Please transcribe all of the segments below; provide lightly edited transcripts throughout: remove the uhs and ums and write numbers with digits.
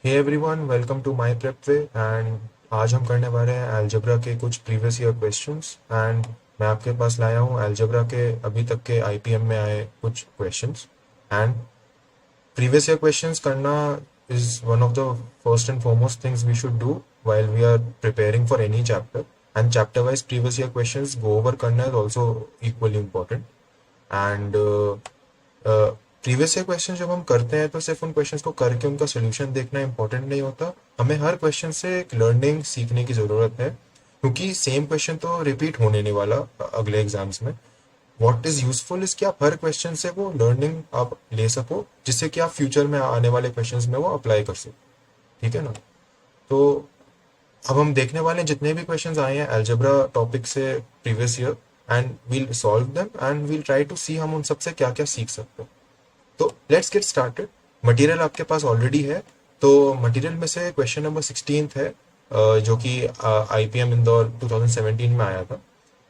Hey everyone, welcome to my prep way. And आज हम करने वाले हैं अलजेब्रा के कुछ प्रीवियस ईयर क्वेश्चंस। एंड मैं आपके पास लाया हूँ अलजेब्रा के अभी तक के आईपीएम में आए कुछ questions. And previous year questions करना is one of the first and foremost things we should do while we are preparing for any chapter. And chapter wise previous year questions go over करना is also equally important. And previous year question जब हम करते हैं तो सिर्फ उन questions को करके उनका सोल्यूशन देखना इंपॉर्टेंट नहीं होता। हमें हर क्वेश्चन से एक लर्निंग सीखने की ज़रूरत है, क्योंकि सेम क्वेश्चन तो रिपीट होने नहीं वाला अगले एग्जाम्स में। व्हाट इज यूजफुल इज कि आप हर क्वेश्चन से वो लर्निंग आप ले सको, जिससे कि आप फ्यूचर में आने वाले क्वेश्चंस में वो अप्लाई कर सको। ठीक है ना? तो अब हम देखने वाले हैं जितने भी क्वेश्चंस आए हैं अलजेब्रा टॉपिक से previous year, and we'll solve them and we'll try to see हम उन सबसे क्या क्या सीख सकते हैं। तो लेट्स गेट स्टार्टेड। मटेरियल आपके पास ऑलरेडी है, तो मटेरियल में से क्वेश्चन नंबर 16 है, जो कि आईपीएम इंदौर 2017 में आया था।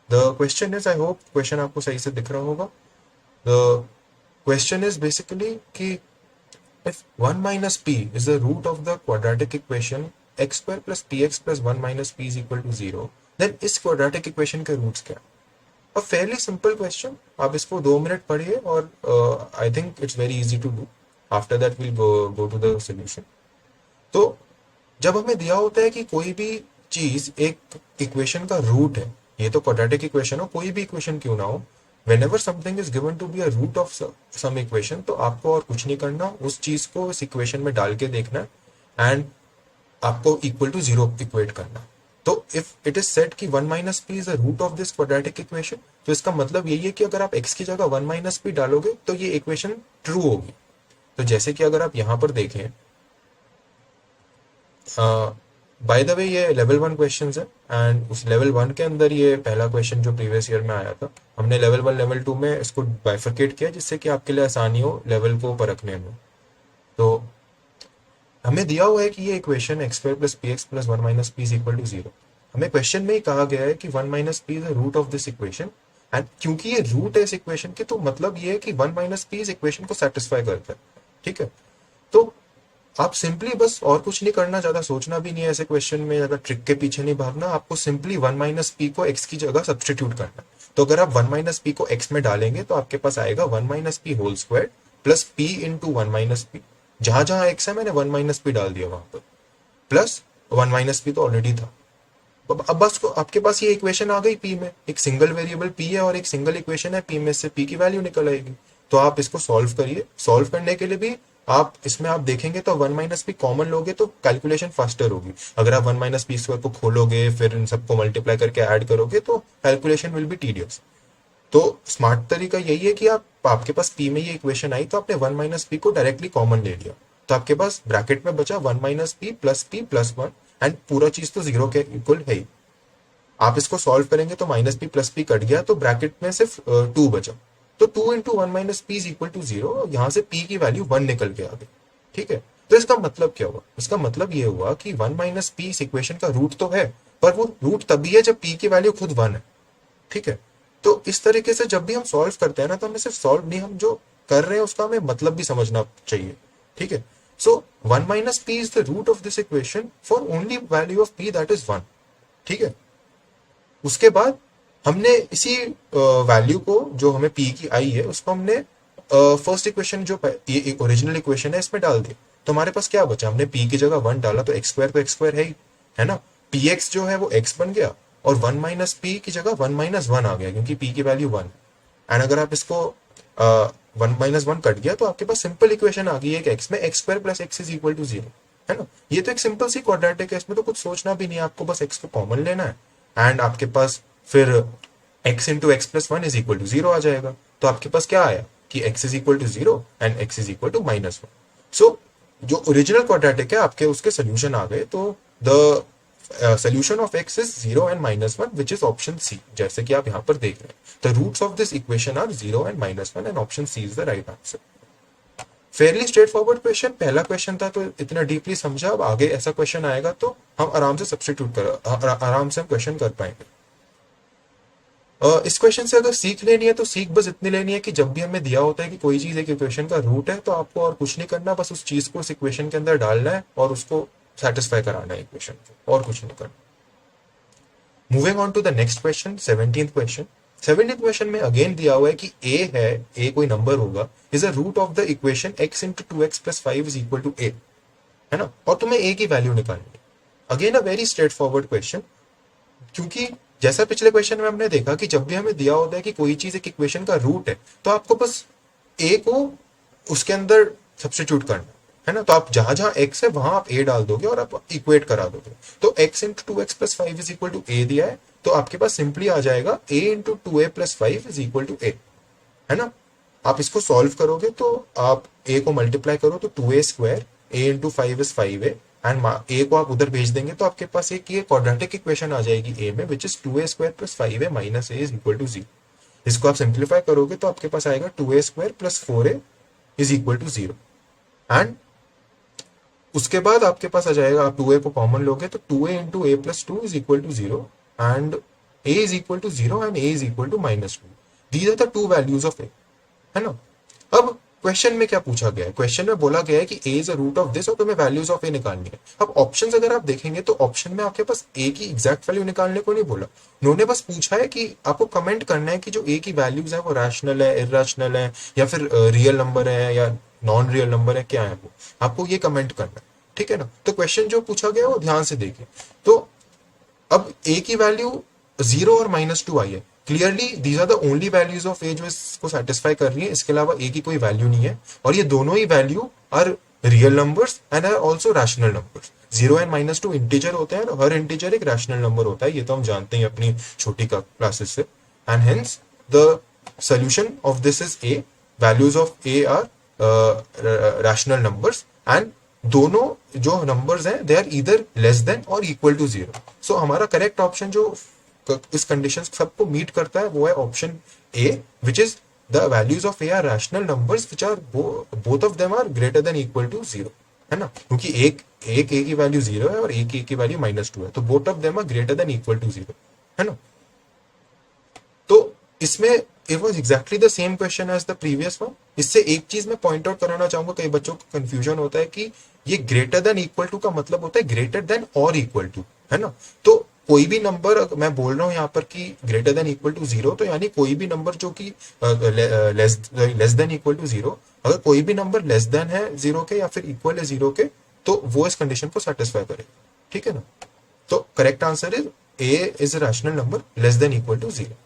The question is, I hope question आपको सही से दिख रहा होगा। द क्वेश्चन इज बेसिकली कि if 1 minus p is the root of the quadratic equation x square plus px plus 1 minus p is equal to 0, then इस quadratic equation के roots क्या? A fairly simple question. आप इसको 2 minute पढ़िए और I think it's very easy to do. After that will go to the solution. तो जब हमें दिया होता है कि कोई भी चीज एक इक्वेशन का रूट है, ये तो क्वाड्रेटिक इक्वेशन हो, कोई भी इक्वेशन क्यों ना हो, whenever something is given to be a root of some equation, तो आपको और कुछ नहीं करना, उस चीज को इस इक्वेशन में डाल के देखना एंड आपको इक्वल टू जीरो इक्वेट करना। तो इफ इट इज सेट कि 1 minus P is the root of this quadratic equation, तो इसका मतलब यही है कि अगर आप x की जगह 1 माइनस पी डालोगे तो ये इक्वेशन ट्रू होगी। तो जैसे कि अगर आप यहाँ पर देखें, बाय द वे ये लेवल 1 क्वेश्चन है, एंड उस लेवल 1 के अंदर ये पहला क्वेश्चन जो प्रीवियस ईयर में आया था, हमने लेवल 1 लेवल 2 में इसको बाइफरकेट किया, जिससे कि आपके लिए आसानी हो लेवल को परखने में। तो हमें दिया हुआ है कि ये equation X square plus P X plus 1 minus P is equal to 0। हमें क्वेश्चन में ही कहा गया है कि 1 minus P is the root of this equation, and क्योंकि ये रूट है इस इक्वेशन के, तो मतलब ये है कि 1 माइनस पी इस इक्वेशन को सेटिस्फाई करता है। ठीक है? तो आप सिंपली बस और कुछ नहीं करना, ज्यादा सोचना भी नहीं है ऐसे क्वेश्चन में, ज्यादा ट्रिक के पीछे नहीं भागना, आपको सिंपली 1 माइनस पी को एक्स की जगह सब्सटीट्यूट करना। तो अगर आप 1 माइनस पी को एक्स में डालेंगे तो आपके पास आएगा 1 minus P whole square plus P into 1 minus P. जहां जहां एक्स है मैंने 1 माइनस पी डाल दिया वहां पर, प्लस 1 माइनस पी तो ऑलरेडी था। अब बस को आपके पास ये इक्वेशन आ गई पी में, एक सिंगल वेरिएबल पी है और एक सिंगल इक्वेशन है पी में, से पी की वैल्यू निकल आएगी। तो आप इसको सॉल्व करिए। सॉल्व करने के लिए भी आप इसमें आप देखेंगे तो 1 माइनस पी कॉमन लोगे तो कैलकुलेशन फास्टर होगी। अगर आप 1 माइनस पी स्क्वायर को खोलोगे फिर इन सबको मल्टीप्लाई करके ऐड करोगे तो कैलकुलेशन विल बी टीडियस। तो स्मार्ट तरीका यही है कि आपके पास पी में ये इक्वेशन आई तो आपने 1 माइनस पी को डायरेक्टली कॉमन ले लिया, तो आपके पास ब्रैकेट में बचा 1 माइनस पी प्लस 1, एंड पूरा चीज तो जीरो के इक्वल है ही। आप इसको सॉल्व करेंगे तो minus P plus P cut गया, तो ब्रैकेट में सिर्फ 2 बचा। तो 2 into 1 minus P is equal to 0, यहाँ से पी की वैल्यू 1 निकल के आ गई। ठीक है? तो इसका मतलब क्या हुआ? इसका मतलब ये हुआ कि 1 माइनस पी इस इक्वेशन का रूट तो है, पर वो रूट तभी है जब पी की वैल्यू खुद 1 है। ठीक है? तो इस तरीके से जब भी हम सॉल्व करते हैं ना, तो हमें सिर्फ सॉल्व नहीं, हम जो कर रहे हैं उसका हमें मतलब भी समझना चाहिए। ठीक है? So 1 minus P is the root of this equation for only value of p that is 1। ठीक है? उसके बाद हमने इसी वैल्यू को जो हमें पी की आई है उसको हमने फर्स्ट इक्वेशन जो ये ओरिजिनल इक्वेशन है इसमें डाल दिया। तो हमारे पास क्या बचा? हमने पी की जगह 1 डाला तो एक्स स्क्वायर तो एक्स स्क्वायर है ही, है ना? पी एक्स जो है वो एक्स बन गया, और 1 माइनस पी की जगह 1 माइनस 1 आ गया, क्योंकि पी की वैल्यू 1। एंड अगर आप इसको 1 माइनस 1 कट गया तो आपके पास सिंपल इक्वेशन आ गई है, एक्स में x square plus x is equal to 0, है ना? ये तो एक सिंपल सी क्वाड्रेटिक है, इसमें तो कुछ सोचना भी नहीं है, आपको बस एक्स को कॉमन लेना है एंड आपके पास फिर x into x plus 1 is equal to 0 आ जाएगा। तो आपके पास क्या आया कि x is equal to 0 and x is equal to minus 1। So जो ओरिजिनल क्वाड्रेटिक है आपके उसके सोल्यूशन आ गए। तो the solution of x is 0 and minus 1 which is option C, जैसे कि आप यहाँ पर देख रहे हैं। The roots of this equation are 0 and minus 1 and option C is the right answer. Fairly straightforward question, पहला क्वेश्चन था तो इतना डीपली समझा। अब आगे ऐसा क्वेश्चन आएगा तो हम आराम से सब्सटीट्यूट कर आराम से हम क्वेश्चन कर पाएंगे। इस क्वेश्चन से अगर सीख लेनी है तो सीख बस इतनी लेनी है कि जब भी हमें दिया होता है कि कोई चीज एक इक्वेशन का रूट है, तो आपको और कुछ नहीं करना, बस उस चीज को उस इक्वेशन के अंदर डालना है और उसको सेटिस्फाई कराना है इक्वेशन को, और कुछ नहीं करना। Moving on to the next question, 17th question. 17th question में अगेन दिया हुआ है कि ए है, ए कोई नंबर होगा, is a root of the equation x into two x plus five is equal to a, है ना, और तुम्हें ए की वैल्यू निकालनी है। Again a very straightforward question, क्योंकि जैसा पिछले क्वेश्चन में हमने देखा कि जब भी हमें दिया होता है कि कोई चीज एक इक्वेशन का रूट है, तो आपको बस ए को उसके अंदर सब्स्टिट्यूट करना है ना। तो आप जहां जहां एक्स है वहां आप ए डाल दोगे और आप इक्वेट करा दोगे। तो x into two x plus five is equal to a दिया है, तो आपके पास सिंपली आ जाएगा a into two a plus five is equal to a, है ना। आप इसको सॉल्व करोगे तो आप ए को मल्टीप्लाई करो तो two a square, a into five is five a, and a को आप उधर भेज देंगे तो आपके पास एक ये क्वाड्रेटिक इक्वेशन आ जाएगी ए में, which is two a square plus five a minus a is equal to zero. इसको आप सिंप्लीफाई करोगे तो आपके पास आएगा two a square plus four a is equal to zero. And उसके बाद आपके पास आ जाएगा, आप टू ए को कॉमन लोगे तो two a into a plus two is equal to zero, and a is equal to zero and a is equal to minus two. These are the two values of a, है ना। अब question में क्या पूछा गया है, question में बोला गया है कि a is a root of this और तुम्हें वैल्यूज ऑफ ए निकालनी है। अब ऑप्शंस अगर आप देखेंगे तो ऑप्शन में आपके पास ए की एग्जैक्ट वैल्यू निकालने को नहीं बोला, उन्होंने बस पूछा है कि आपको कमेंट करना है कि जो ए की वैल्यूज है वो रैशनल है, इरेशनल है, या फिर रियल नंबर है या नॉन रियल नंबर है, क्या है वो आपको ये कमेंट करना है, ठीक है ना। तो क्वेश्चन जो पूछा गया वो ध्यान से देखिए। तो अब ए की वैल्यू जीरो और माइनस टू आई है, clearly these are the only values of a जो इसको सेटिस्फाई कर रही है, इसके अलावा ए की कोई वैल्यू नहीं है, और ये दोनों ही value are real numbers and are also rational numbers. Zero and minus two integer होते हैं, हर इंटीजर एक रैशनल नंबर होता है, ये तो हम जानते हैं अपनी छोटी क्लासेस से। And hence the solution of this is a, values of a are rational numbers, and दोनों जो नंबर्स हैं दे आर इधर लेस देन और इक्वल टू जीरो। सो हमारा करेक्ट ऑप्शन जो इस कंडीशन सबको मीट करता है वो है option A, which is the values of a are rational numbers which are both of them are greater than equal to zero, है ना। क्योंकि एक एक ए की वैल्यू जीरो है और एक ए की वैल्यू माइनस टू है, तो both of them are greater than equal to zero, है ना। तो इसमें it was exactly the same question as the previous one. इससे एक चीज मैं पॉइंट आउट कराना चाहूंगा, कई बच्चों को कंफ्यूजन होता है कि ये ग्रेटर देन इक्वल टू का मतलब होता है ग्रेटर देन और इक्वल टू, है ना। तो कोई भी नंबर, मैं बोल रहा हूं यहाँ पर कि greater than equal to zero, तो यानी कोई भी नंबर जो कि less than equal to zero, अगर कोई भी नंबर लेस देन है जीरो के या फिर इक्वल है जीरो के, तो वो इस कंडीशन को सेटिस्फाई करेगा, ठीक है ना। तो correct answer is A is a rational number less than equal to zero.